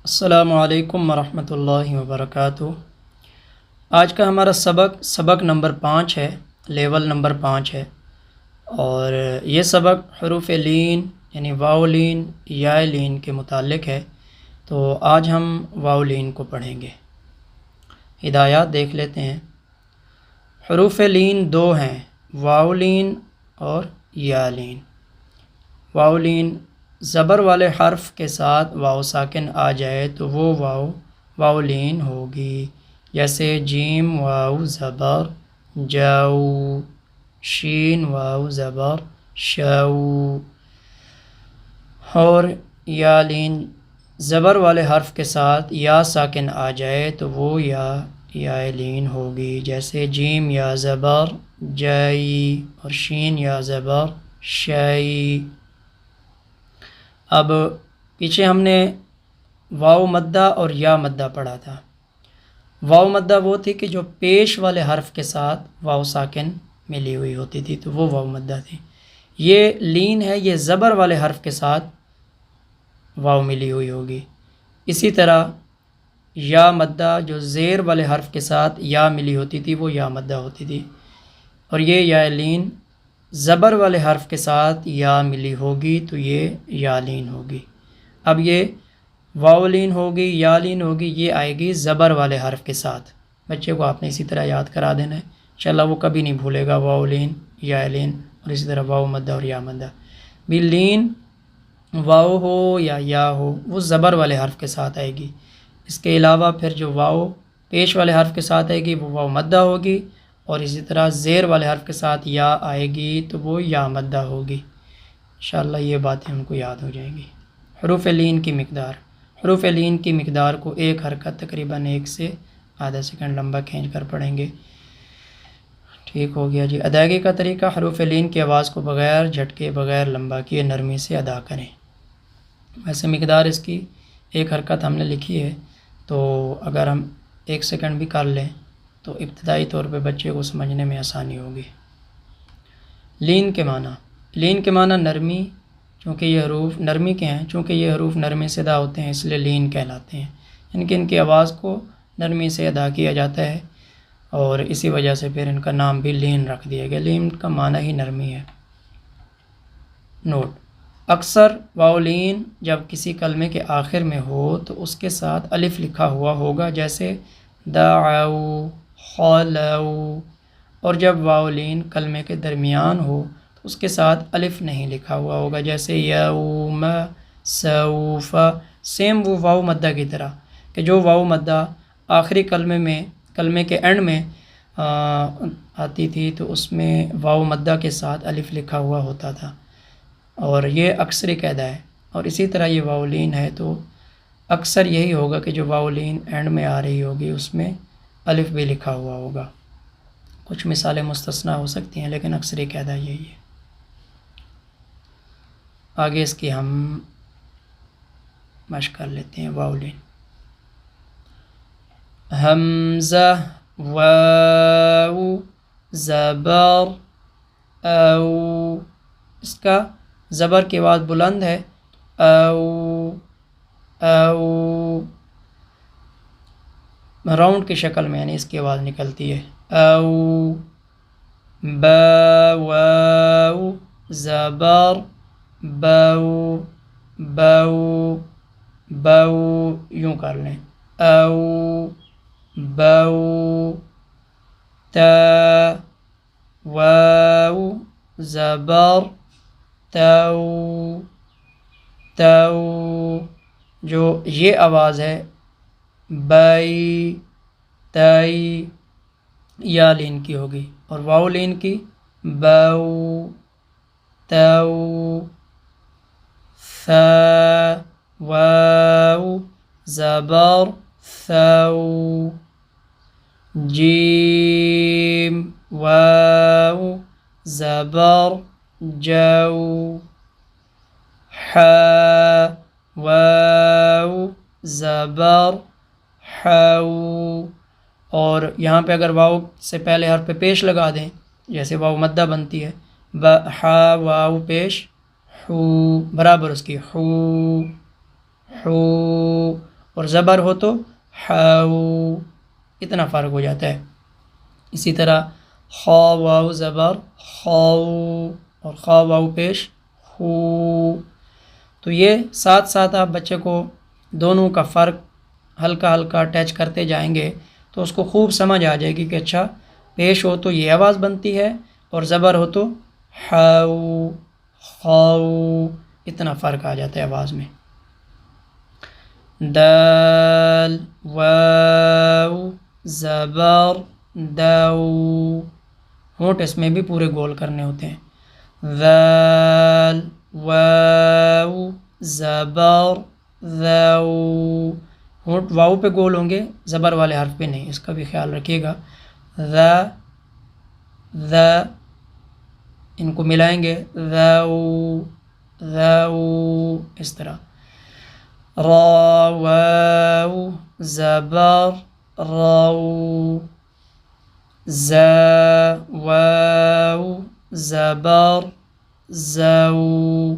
السلام علیکم ورحمۃ اللہ وبرکاتہ۔ آج کا ہمارا سبق نمبر 5 ہے، لیول نمبر 5 ہے، اور یہ سبق حروف لین یعنی واو لین یا لین کے متعلق ہے۔ تو آج ہم واو لین کو پڑھیں گے۔ ہدایات دیکھ لیتے ہیں۔ حروف لین دو ہیں، واو لین اور یا لین۔ واو لین زبر والے حرف کے ساتھ واو ساکن آ جائے تو وہ واو لین ہوگی، جیسے جیم واو زبر جاؤ، شین واو زبر شاؤ۔ اور یا لین زبر والے حرف کے ساتھ یا ساکن آ جائے تو وہ یا لین ہوگی، جیسے جیم یا زبر جائی اور شین یا زبر شائی۔ اب پیچھے ہم نے واو مدہ اور یا مدہ پڑھا تھا۔ واو مدہ وہ تھی کہ جو پیش والے حرف کے ساتھ واو ساکن ملی ہوئی ہوتی تھی، تو وہ واو مدہ تھی۔ یہ لین ہے، یہ زبر والے حرف کے ساتھ واو ملی ہوئی ہوگی۔ اسی طرح یا مدہ جو زیر والے حرف کے ساتھ یا ملی ہوتی تھی، وہ یا مدہ ہوتی تھی، اور یہ یا لین زبر والے حرف کے ساتھ یا ملی ہوگی تو یہ یا لین ہوگی۔ اب یہ واو لین ہوگی، یا لین ہوگی، یہ آئے گی زبر والے حرف کے ساتھ۔ بچے کو آپ نے اسی طرح یاد کرا دینا ہے، انشاءاللہ وہ کبھی نہیں بھولے گا واو لین یا لین، اور اسی طرح واو مدہ اور یا مدہ بھی۔ لین واو ہو یا ہو، وہ زبر والے حرف کے ساتھ آئے گی۔ اس کے علاوہ پھر جو واو پیش والے حرف کے ساتھ آئے گی وہ واو مدہ ہوگی، اور اسی طرح زیر والے حرف کے ساتھ یا آئے گی تو وہ یا مدہ ہوگی۔ انشاءاللہ یہ باتیں ان کو یاد ہو جائیں گی۔ حروف لین کی مقدار۔ حروف لین کی مقدار کو ایک حرکت تقریباً 1 سے آدھا سیکنڈ لمبا کھینچ کر پڑھیں گے۔ ٹھیک ہو گیا جی۔ ادائیگی کا طریقہ، حروف لین کی آواز کو بغیر جھٹکے، بغیر لمبا کیے نرمی سے ادا کریں۔ ویسے مقدار اس کی ایک حرکت ہم نے لکھی ہے، تو اگر ہم 1 سیکنڈ بھی کر لیں تو ابتدائی طور پہ بچے کو سمجھنے میں آسانی ہوگی۔ لین کے معنی۔ لین کے معنی نرمی، چونکہ یہ حروف نرمی کے ہیں، چونکہ یہ حروف نرمی سے ادا ہوتے ہیں اس لیے لین کہلاتے ہیں، یعنی کہ ان کی آواز کو نرمی سے ادا کیا جاتا ہے، اور اسی وجہ سے پھر ان کا نام بھی لین رکھ دیا گیا۔ لین کا معنی ہی نرمی ہے۔ نوٹ: اکثر واو لین جب کسی کلمے کے آخر میں ہو تو اس کے ساتھ الف لکھا ہوا ہوگا، جیسے دعوا، خلوا، اور جب واو لین کلمے کے درمیان ہو تو اس کے ساتھ الف نہیں لکھا ہوا ہوگا، جیسے یوم، سوف۔ سیم وہ واو مدہ کی طرح کہ جو واو مدہ آخری کلمے کے اینڈ میں آتی تھی تو اس میں واو مدہ کے ساتھ الف لکھا ہوا ہوتا تھا، اور یہ اکثری قاعدہ ہے۔ اور اسی طرح یہ واو لین ہے تو اکثر یہی ہوگا کہ جو واو لین اینڈ میں آ رہی ہوگی اس میں الف بھی لکھا ہوا ہوگا۔ کچھ مثالیں مستثنیٰ ہو سکتی ہیں، لیکن اکثری قاعدہ یہی ہے۔ آگے اس کی ہم مشق کر لیتے ہیں۔ واو لین: حمزہ، واو، زبر، او۔ اس کا زبر کی آواز بلند ہے، او، او، راؤنڈ کی شکل میں، یعنی اس کی آواز نکلتی ہے، او۔ با، واو، زبر، بو، بو، بو، یوں کر لیں، او، بو۔ تا، واو، زبر، تو، تو۔ جو یہ آواز ہے بائی، تائی، یا لین کی ہوگی، اور واو لین کی باؤ، تاؤ۔ ثا، واو، زبر، ثو۔ جیم، واو، زبر، جو۔ حا، واو، زبر، حو۔ اور یہاں پہ اگر واو سے پہلے حرف پہ پیش لگا دیں، جیسے واو مدہ بنتی ہے، ہا، واو پیش، حو، برابر اس کی، حو، حو۔ اور زبر ہو تو حاؤ، اتنا فرق ہو جاتا ہے۔ اسی طرح خا واو زبر خاؤ اور خا واو پیش ہو۔ تو یہ ساتھ ساتھ آپ بچے کو دونوں کا فرق ہلکا ہلکا ٹچ کرتے جائیں گے تو اس کو خوب سمجھ آ جائے گی کہ اچھا پیش ہو تو یہ آواز بنتی ہے اور زبر ہو تو حاؤ خاؤ، اتنا فرق آ جاتا ہے آواز میں۔ دال واو زبر دو، ہونٹ اس میں بھی پورے گول کرنے ہوتے ہیں۔ ذال واو زبر ذو، ہونٹ واو پہ گول ہوں گے، زبر والے حرف پہ نہیں، اس کا بھی خیال رکھیے گا۔ ذا ذا، ان کو ملائیں گے ذو ذو، اس طرح۔ را واو زبر رو، زا واو زبر زو،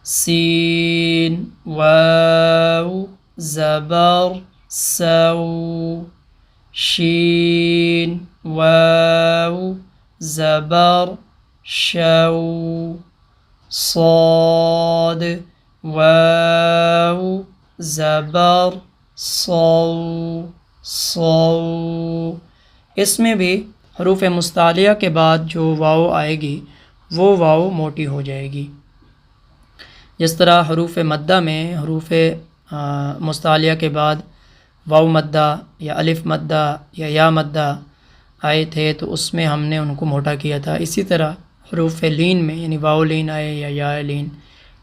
سین واو زبر سو، شین واو زبر شو، صاد واو زبر صو صو۔ اس میں بھی حروف مستعلیہ کے بعد جو واو آئے گی وہ واو موٹی ہو جائے گی، جس طرح حروف مدہ میں حروف مستعلیہ کے بعد واو مدہ یا الف مدہ یا مدہ آئے تھے تو اس میں ہم نے ان کو موٹا کیا تھا۔ اسی طرح حروف لین میں یعنی واو لین آئے یا لین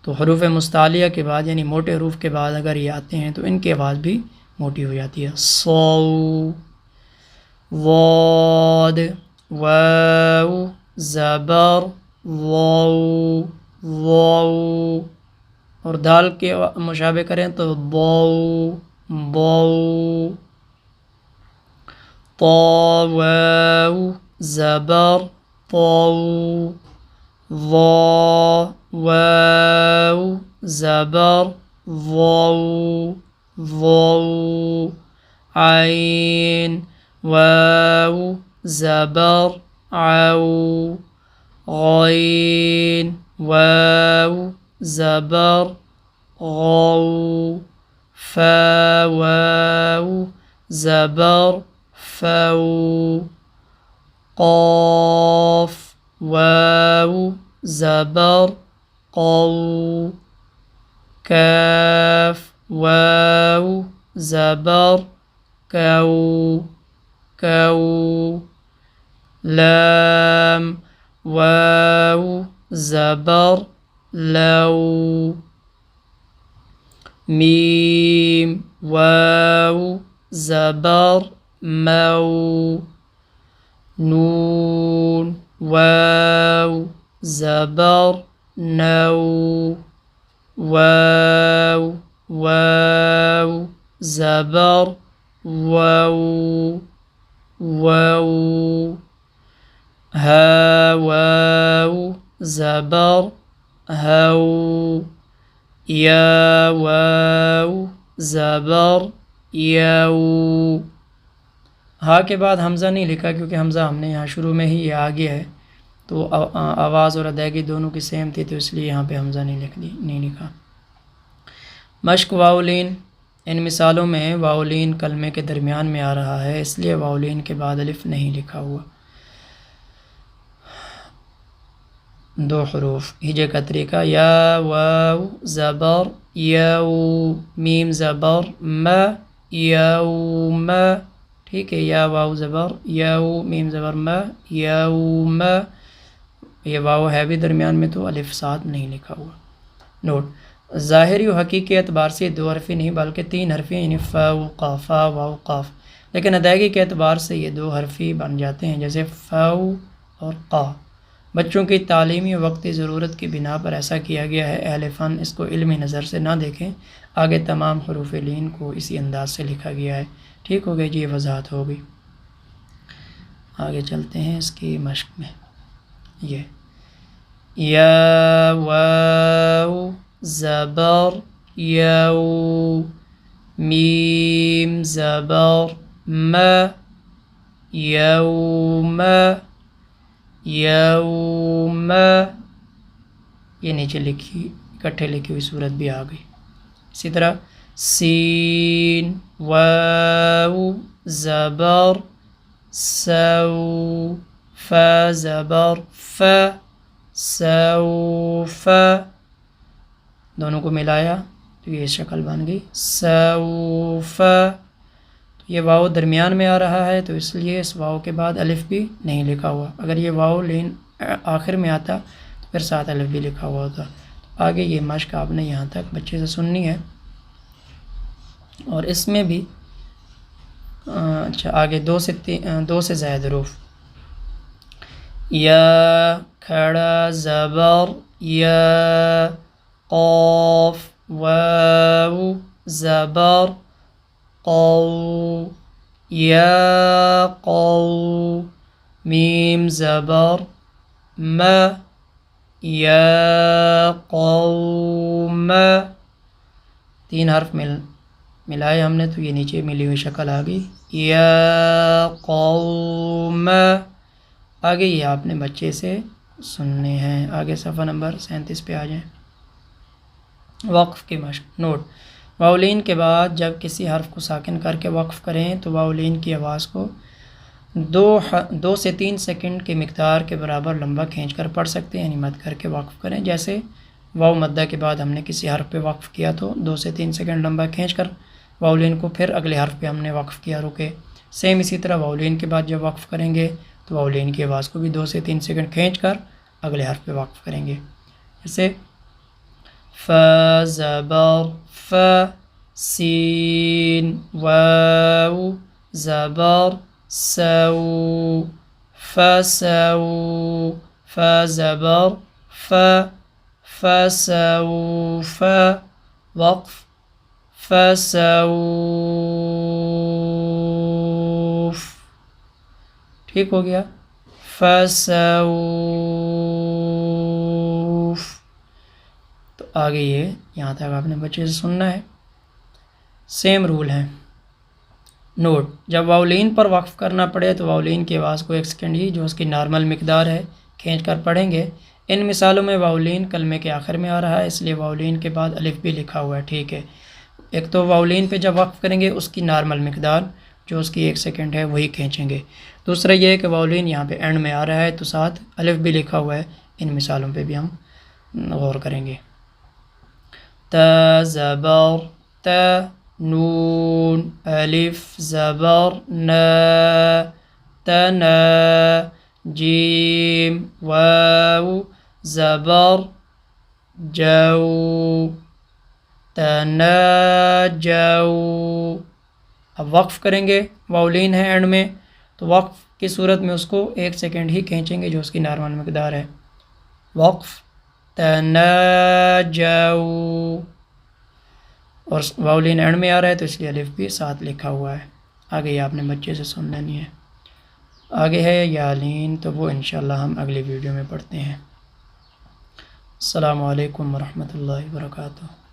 تو حروف مستعلیہ کے بعد یعنی موٹے حروف کے بعد اگر یہ آتے ہیں تو ان کی آواز بھی موٹی ہو جاتی ہے۔ صو ضاد واو زبر ضو ضو، اور دال کے مشابہ کریں تو ضو ضو۔ طا واو زبر طو، ضا واو زبر ضو ضو، عین واو زبر عو، غین واو زبر غو، فا واو زبر فو، قاف واو زبر قو، کاف واو زبر کو کو، لام واو زبر لو، میم واو زبر مو، نون واو زبر نو، واو واو زبر وو وو، ها واو زبر هو، یا واو زبر یو۔ ہا کے بعد حمزہ نہیں لکھا کیونکہ حمزہ ہم نے یہاں شروع میں ہی یہ آ گیا ہے تو آواز اور ادائیگی دونوں کی سیم تھی تو اس لیے یہاں پہ حمزہ نہیں لکھا۔ مشق واولین، ان مثالوں میں واولین کلمے کے درمیان میں آ رہا ہے اس لیے واولین کے بعد الف نہیں لکھا ہوا۔ دو حروف ہجے کا طریقہ، یا واو زبر یو، میم زبر م یوم، ٹھیک ہے، یا واو زبر یو میم زبر م یوم، یہ واو ہے بھی درمیان میں تو الف ساتھ نہیں لکھا ہوا۔ نوٹ، ظاہری و حقیقی اعتبار سے دو حرفی نہیں بلکہ تین حرفی یعنی فا و قاف، فا واو قاف، لیکن ادائیگی کے اعتبار سے یہ دو حرفی بن جاتے ہیں جیسے فاو اور قا۔ بچوں کی تعلیمی وقتی ضرورت کی بنا پر ایسا کیا گیا ہے، اہل فن اس کو علمی نظر سے نہ دیکھیں، آگے تمام حروف لین کو اسی انداز سے لکھا گیا ہے۔ ٹھیک ہو گیا جی، یہ وضاحت ہو گئی۔ آگے چلتے ہیں اس کی مشق میں۔ یہ یا واو زبر یو، میم زبر ما، یوم، یوم، یہ نیچے لکھی اکٹھے لکھی ہوئی صورت بھی آ گئی. اسی طرح سین واو زبر سو، ف زبر ف، سوف، دونوں کو ملایا تو یہ شکل بن گئی سوف. تو یہ واو درمیان میں آ رہا ہے تو اس لیے اس واو کے بعد الف بھی نہیں لکھا ہوا. اگر یہ واو لین آخر میں آتا تو پھر ساتھ الف بھی لکھا ہوا ہوتا. آگے یہ مشق آپ نے یہاں تک بچے سے سننی ہے. اور اس میں بھی اچھا آگے دو سے زائد حروف. یا کھڑا زبر یا، قاف واو زبر قو، یا قو، میم زبر ما، یا قوم. 3 حرف ملائے ہم نے تو یہ نیچے ملی ہوئی شکل آ گئی یا قوم. آگے یہ آپ نے بچے سے سننے ہیں. آگے صفحہ نمبر 37 پہ آ جائیں. وقف کی مشق. نوٹ: واولین کے بعد جب کسی حرف کو ساکن کر کے وقف کریں تو واولین کی آواز کو 2 سے 3 سیکنڈ کی مقدار کے برابر لمبا کھینچ کر پڑھ سکتے ہیں، یعنی مد کر کے وقف کریں. جیسے واو مدہ کے بعد ہم نے کسی حرف پہ وقف کیا تو 2 سے 3 سیکنڈ لمبا کھینچ کر واولین کو پھر اگلے حرف پہ ہم نے وقف کیا، رکے. سیم اسی طرح واولین کے بعد جب وقف کریں گے تو واولین کی آواز کو بھی 2 سے 3 سیکنڈ کھینچ کر اگلے حرف پہ وقف کریں گے. جیسے ف زبر ف، سین واو زبر سو، فسو، ف زبر ف، فسوف، وقف فسوف. ٹھیک ہو گیا. فسوف. تو آگے یہ یہاں تک آپ نے بچے سے سننا ہے. سیم رول ہیں. نوٹ: جب واولین پر وقف کرنا پڑے تو واولین کی آواز کو 1 سیکنڈ ہی جو اس کی نارمل مقدار ہے کھینچ کر پڑھیں گے. ان مثالوں میں واولین کلمے کے آخر میں آ رہا ہے، اس لیے واولین کے بعد الف بھی لکھا ہوا ہے. ٹھیک ہے. ایک تو واولین پہ جب وقف کریں گے اس کی نارمل مقدار جو اس کی 1 سیکنڈ ہے وہی کھینچیں گے. دوسرا یہ ہے کہ واولین یہاں پہ اینڈ میں آ رہا ہے تو ساتھ الف بھی لکھا ہوا ہے. ان مثالوں پہ بھی ہم غور کریں گے. تا زبر تا، نون الف زبر نا، تنا، جیم واو زبر جو، تناجو. اب وقف کریں گے، واولین ہے اینڈ میں تو وقف کی صورت میں اس کو 1 سیکنڈ ہی کھینچیں گے جو اس کی نارمل مقدار ہے. وقف تناجو. اور واولین اینڈ میں آ رہا ہے تو اس لیے الف بھی ساتھ لکھا ہوا ہے. آگے یہ آپ نے بچے سے سن لینی ہے. آگے ہے یالین، تو وہ انشاءاللہ ہم اگلی ویڈیو میں پڑھتے ہیں. السلام علیکم ورحمۃ اللہ وبرکاتہ.